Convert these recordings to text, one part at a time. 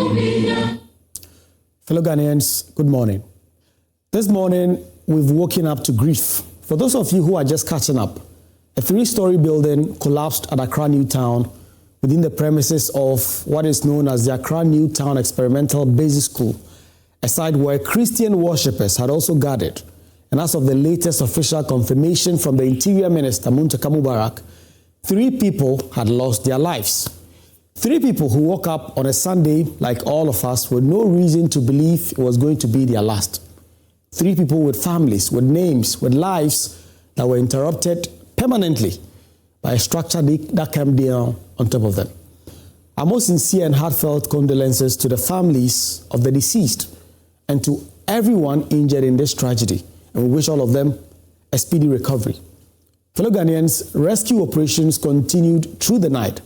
Fellow Ghanaians, good morning. This morning, we've woken up to grief. For those of you who are just catching up, a 3-story building collapsed at Accra Newtown within the premises of what is known as the Accra Newtown Experimental Basic School, a site where Christian worshippers had also gathered. And as of the latest official confirmation from the Interior Minister, Muntaka Mubarak, 3 people had lost their lives. 3 people who woke up on a Sunday, like all of us, with no reason to believe it was going to be their last. 3 people with families, with names, with lives that were interrupted permanently by a structure that came down on top of them. Our most sincere and heartfelt condolences to the families of the deceased and to everyone injured in this tragedy, and we wish all of them a speedy recovery. Fellow Ghanaians, rescue operations continued through the night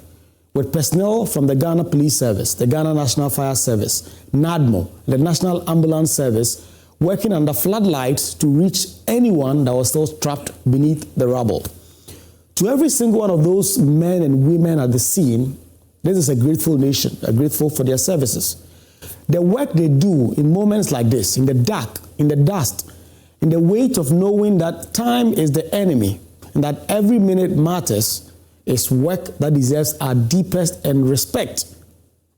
with personnel from the Ghana Police Service, the Ghana National Fire Service, NADMO, the National Ambulance Service, working under floodlights to reach anyone that was still trapped beneath the rubble. To every single one of those men and women at the scene, this is a grateful nation, grateful for their services. The work they do in moments like this, in the dark, in the dust, in the weight of knowing that time is the enemy and that every minute matters, is work that deserves our deepest and respect,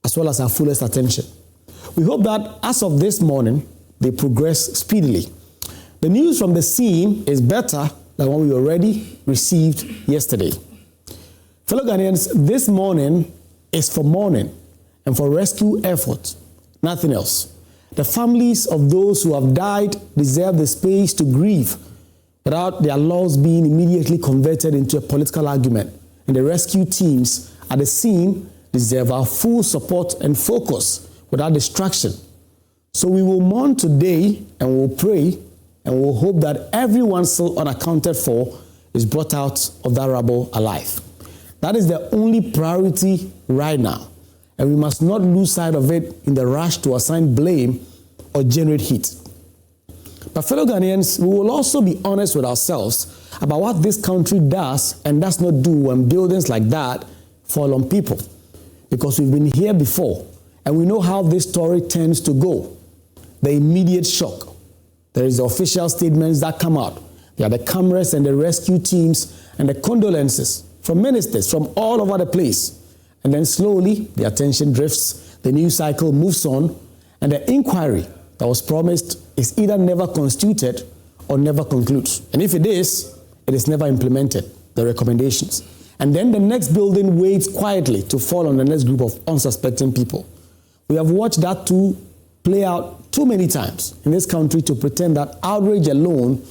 as well as our fullest attention. We hope that as of this morning, they progress speedily. The news from the scene is better than what we already received yesterday. Fellow Ghanaians, this morning is for mourning and for rescue efforts, nothing else. The families of those who have died deserve the space to grieve without their loss being immediately converted into a political argument. And the rescue teams at the scene deserve our full support and focus without distraction. So we will mourn today and we'll pray and we'll hope that everyone still unaccounted for is brought out of that rubble alive. That is the only priority right now. And we must not lose sight of it in the rush to assign blame or generate heat. But fellow Ghanaians, we will also be honest with ourselves about what this country does and does not do when buildings like that fall on people. Because we've been here before and we know how this story tends to go. The immediate shock. There is the official statements that come out. There are the cameras and the rescue teams and the condolences from ministers from all over the place. And then slowly the attention drifts, the news cycle moves on, and the inquiry that was promised is either never constituted or never concludes. And if it is never implemented, the recommendations. And then the next building waits quietly to fall on the next group of unsuspecting people. We have watched that too play out too many times in this country to pretend that outrage alone,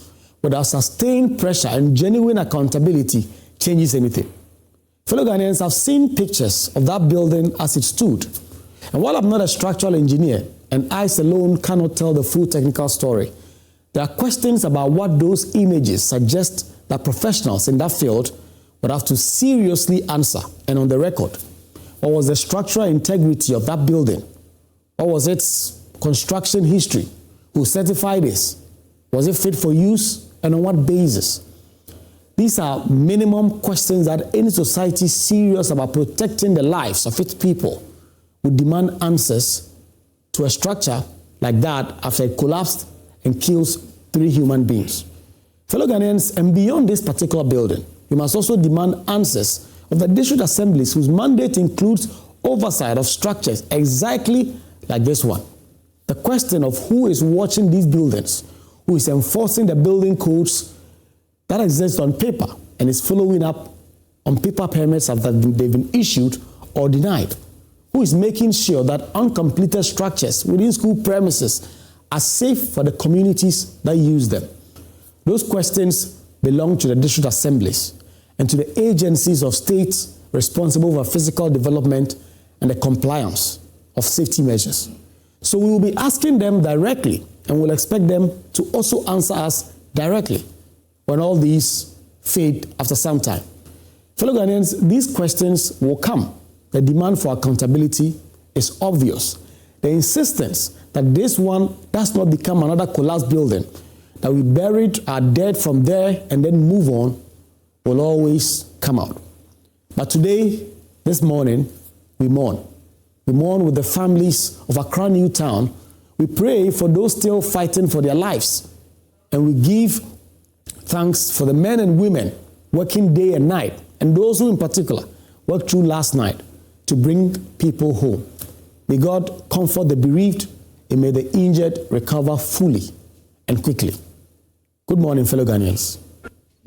without sustained pressure and genuine accountability, changes anything. Fellow Ghanaians, have seen pictures of that building as it stood. And while I'm not a structural engineer, and eyes alone cannot tell the full technical story, there are questions about what those images suggest that professionals in that field would have to seriously answer and on the record. What was the structural integrity of that building? What was its construction history? Who certified this? Was it fit for use and on what basis? These are minimum questions that any society serious about protecting the lives of its people would demand answers to a structure like that after it collapsed and kills 3 human beings. Fellow Ghanaians, and beyond this particular building, we must also demand answers of the district assemblies whose mandate includes oversight of structures exactly like this one. The question of who is watching these buildings, who is enforcing the building codes that exist on paper and is following up on paper permits after they've been issued or denied, who is making sure that uncompleted structures within school premises are safe for the communities that use them. Those questions belong to the district assemblies and to the agencies of states responsible for physical development and the compliance of safety measures. So we will be asking them directly and we'll expect them to also answer us directly when all these fade after some time. Fellow Ghanaians, these questions will come. The demand for accountability is obvious. The insistence that this one does not become another collapsed building, that we buried our dead from there and then move on, will always come out. But today, this morning, we mourn. We mourn with the families of Accra Newtown. We pray for those still fighting for their lives. And we give thanks for the men and women working day and night, and those who in particular worked through last night to bring people home. May God comfort the bereaved, and may the injured recover fully and quickly. Good morning, fellow Ghanaians.